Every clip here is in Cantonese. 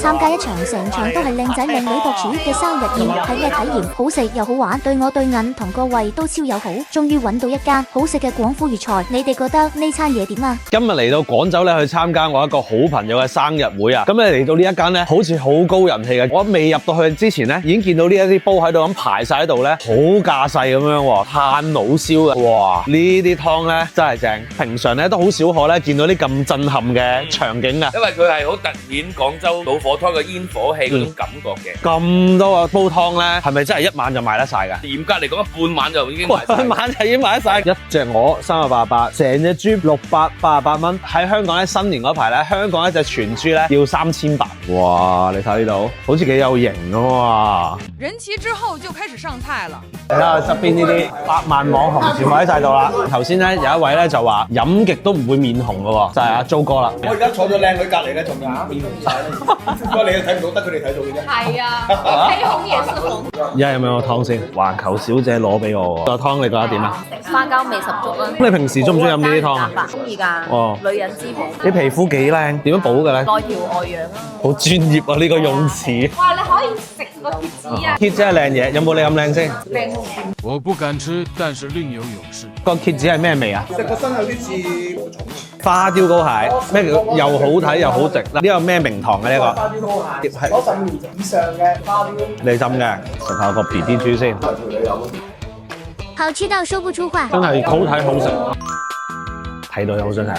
參加一場成場都係靚仔靚女博主嘅生日宴，係咩體驗？好食又好玩，對我對眼同個胃都超友好。終於揾到一間好食嘅廣府粵菜，你哋覺得呢餐嘢點啊？今日嚟到廣州咧，去參加我一個好朋友嘅生日會啊！咁你嚟到呢一間咧，好似好高人氣嘅。我未入到去之前咧，已經見到呢一啲煲喺度咁排晒喺度咧，好架勢咁樣喎，炭爐燒嘅，哇！呢啲湯咧真係正，平常咧都好少可咧見到啲咁震撼嘅場景啊！因為佢係好突顯廣州老火湯嘅煙火氣嗰種感覺嘅。咁多個煲湯咧，係咪真係一晚就賣得晒㗎？嚴格嚟講，半晚就已經賣晒。半晚就已經賣得晒。一隻鵝388，成隻豬688蚊。喺香港咧新年嗰排咧，香港一隻全豬咧要3800。哇！你睇呢度，好似幾有型㗎喎。人齊之後就開始上菜啦。睇下側邊呢啲百萬網紅全部喺晒度啦。頭先咧有一位咧就話飲極都唔會面紅㗎喎，就係阿租哥啦。我而家坐咗靚女隔離咧，仲面紅晒啦。不過你睇唔到，得佢哋睇到嘅啫。係啊，黑紅也是紅。而家有冇個湯先？環球小姐攞俾我喎。個湯你覺得點啊？花膠味十足啊！咁你平時中唔中意飲呢啲湯啊？中意㗎。哦。女人之寶。你皮膚幾靚？點樣補嘅咧？內調外養啊！好專業啊！呢個用詞。哇！你可以食個貼紙啊！蠍真係靚嘢，有冇你咁靚先？靚。我不敢吃，但是另有勇士。個蠍子係咩味啊？食個身有啲似禾蟲。花雕膏蟹，咩叫又好睇又好食？呢個咩名堂嘅呢個？花雕膏蟹，攞15年以上嘅花雕。你浸嘅，食下個 BD 豬先。好吃到說不出話。真係好睇好食，睇到又好想食。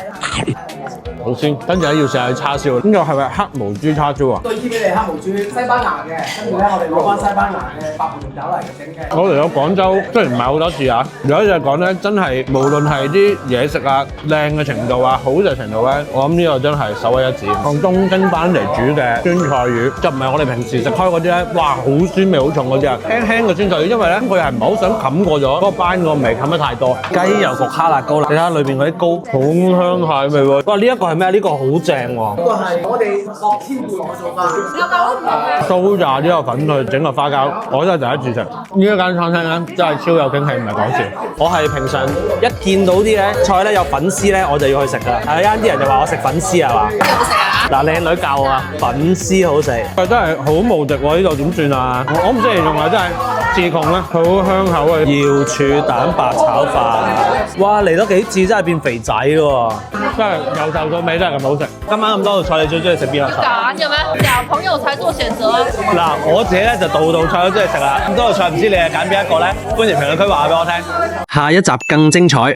好鮮，跟住咧要試下叉燒。呢個係咪黑毛豬叉燒啊？對支俾你黑毛豬，西班牙嘅，跟住咧我哋攞翻西班牙嘅白門酒嚟整嘅。我嚟到廣州，雖然唔係好多次啊，有一隻講咧，真係無論係啲嘢食啊、靚嘅程度啊、好嘅程度咧，我諗呢個真係首屈一指。用東京斑嚟煮嘅酸菜魚，就唔係我哋平時食開嗰啲咧，哇，好酸味好重嗰啲啊，輕輕嘅酸菜魚，因為咧佢係唔係好想冚過咗嗰個斑個味，冚得太多。雞油焗蝦辣膏啦，你睇下裏邊嗰啲膏，好香蟹味喎。哇，呢一個係咩？呢個好正喎。呢個係我哋樂天伴嘅做法。酥炸呢個粉去整個花膠，我真係第一次食。呢一間餐廳咧真係超有驚喜，唔係講笑。我係平常一見到啲咧菜咧有粉絲咧，我就要去食㗎啦。係啱啲人就話我食粉絲係嘛？好食啊！嗱，靚女教我啊，粉絲好食。真係好無敵喎！呢度點算啊？我唔知形容啊，真係自窮啦，好香口嘅瑤柱蛋白炒飯。哇，嚟多幾次真係變肥仔喎！真係由頭到尾真係咁好食。今晚咁多道菜，你最中意食邊個菜？揀嘅咩？兩朋友才做選擇。嗱，我自己咧就道菜都中意食啦。咁多道菜唔知你係揀邊一個咧？歡迎評論區話俾我聽。下一集更精彩。